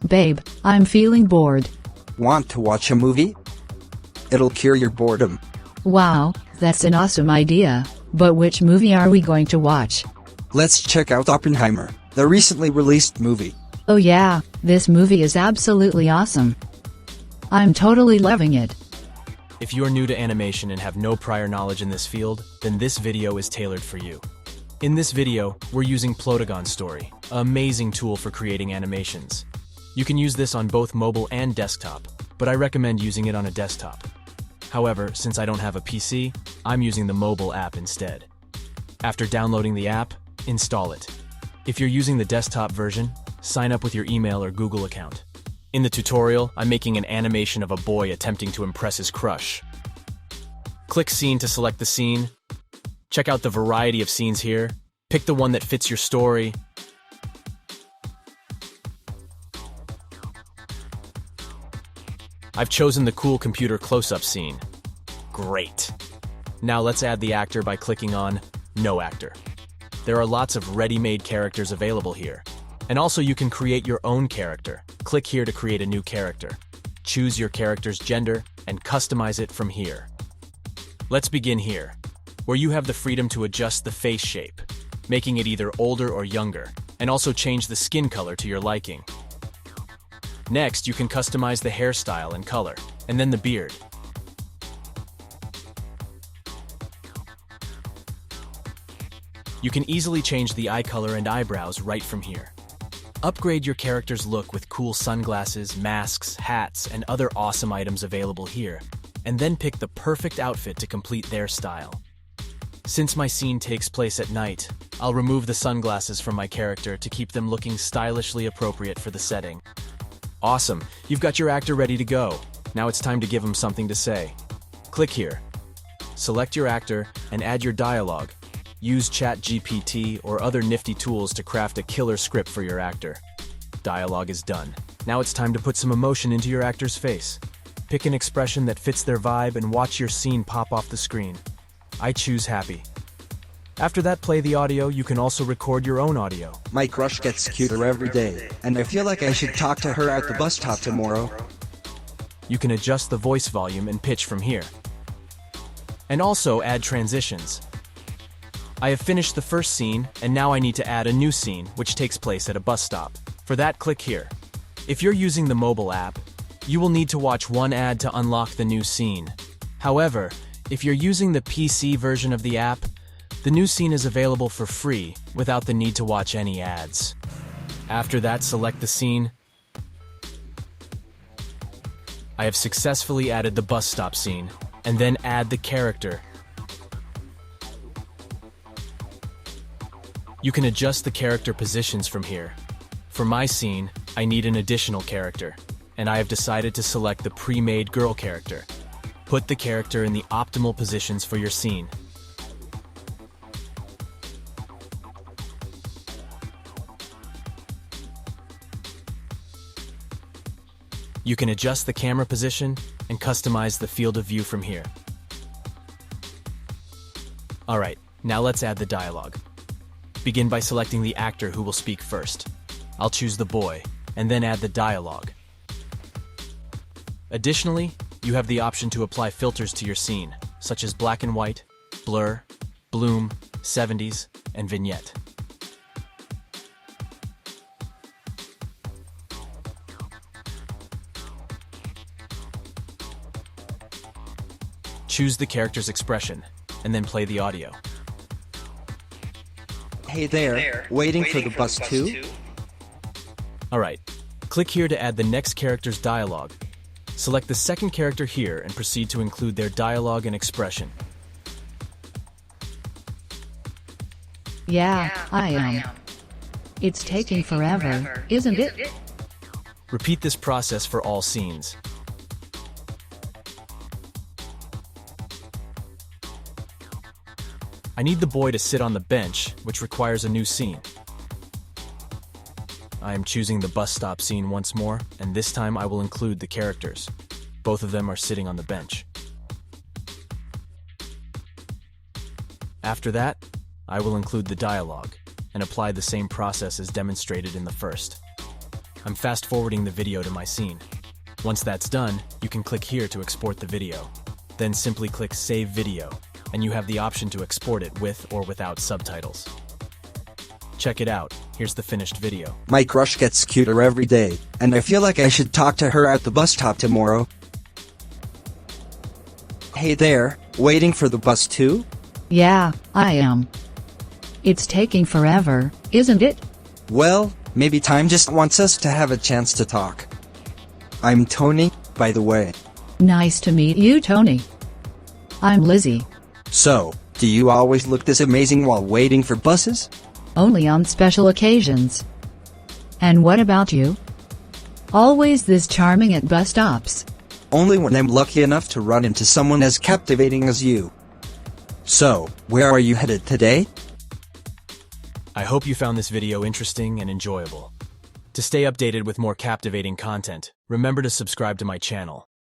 Babe, I'm feeling bored. Want to watch a movie? It'll cure your boredom. Wow, that's an awesome idea, but which movie are we going to watch? Let's check out Oppenheimer, the recently released movie. Oh yeah, this movie is absolutely awesome. I'm totally loving it. If you're new to animation and have no prior knowledge in this field, then this video is tailored for you. In this video, we're using Plotogon Story, an amazing tool for creating animations. You can use this on both mobile and desktop, but I recommend using it on a desktop. However, since I don't have a PC, I'm using the mobile app instead. After downloading the app, install it. If you're using the desktop version, sign up with your email or Google account. In the tutorial, I'm making an animation of a boy attempting to impress his crush. Click Scene to select the scene. Check out the variety of scenes here. Pick the one that fits your story. I've chosen the cool computer close-up scene. Great. Now let's add the actor by clicking on No Actor. There are lots of ready-made characters available here. And also you can create your own character. Click here to create a new character. Choose your character's gender and customize it from here. Let's begin here, where you have the freedom to adjust the face shape, making it either older or younger, and also change the skin color to your liking. Next, you can customize the hairstyle and color, and then the beard. You can easily change the eye color and eyebrows right from here. Upgrade your character's look with cool sunglasses, masks, hats, and other awesome items available here, and then pick the perfect outfit to complete their style. Since my scene takes place at night, I'll remove the sunglasses from my character to keep them looking stylishly appropriate for the setting. Awesome, you've got your actor ready to go. Now it's time to give him something to say. Click here. Select your actor and add your dialogue. Use ChatGPT or other nifty tools to craft a killer script for your actor. Dialogue is done. Now it's time to put some emotion into your actor's face. Pick an expression that fits their vibe and watch your scene pop off the screen. I choose happy. After that, play the audio. You can also record your own audio. My crush gets cuter every day, and I feel like I should talk to her at the bus stop tomorrow. You can adjust the voice volume and pitch from here. And also add transitions. I have finished the first scene, and now I need to add a new scene, which takes place at a bus stop. For that, click here. If you're using the mobile app, you will need to watch one ad to unlock the new scene. However, if you're using the PC version of the app, the new scene is available for free, without the need to watch any ads. After that, select the scene. I have successfully added the bus stop scene, and then add the character. You can adjust the character positions from here. For my scene, I need an additional character, and I have decided to select the pre-made girl character. Put the character in the optimal positions for your scene. You can adjust the camera position and customize the field of view from here. Alright, now let's add the dialogue. Begin by selecting the actor who will speak first. I'll choose the boy, and then add the dialogue. Additionally, you have the option to apply filters to your scene, such as black and white, blur, bloom, 70s, and vignette. Choose the character's expression, and then play the audio. Hey there, waiting for the bus too? Alright, click here to add the next character's dialogue. Select the second character here and proceed to include their dialogue and expression. Yeah, I am. It's taking forever, isn't it? Repeat this process for all scenes. I need the boy to sit on the bench, which requires a new scene. I am choosing the bus stop scene once more, and this time I will include the characters. Both of them are sitting on the bench. After that, I will include the dialogue, and apply the same process as demonstrated in the first. I'm fast forwarding the video to my scene. Once that's done, you can click here to export the video. Then simply click Save Video, and you have the option to export it with or without subtitles. Check it out, here's the finished video. My crush gets cuter every day, and I feel like I should talk to her at the bus stop tomorrow. Hey there, waiting for the bus too? Yeah, I am. It's taking forever, isn't it? Well, maybe time just wants us to have a chance to talk. I'm Tony, by the way. Nice to meet you, Tony. I'm Lizzie. So, do you always look this amazing while waiting for buses? Only on special occasions. And what about you? Always this charming at bus stops. Only when I'm lucky enough to run into someone as captivating as you. So, where are you headed today? I hope you found this video interesting and enjoyable. To stay updated with more captivating content, remember to subscribe to my channel.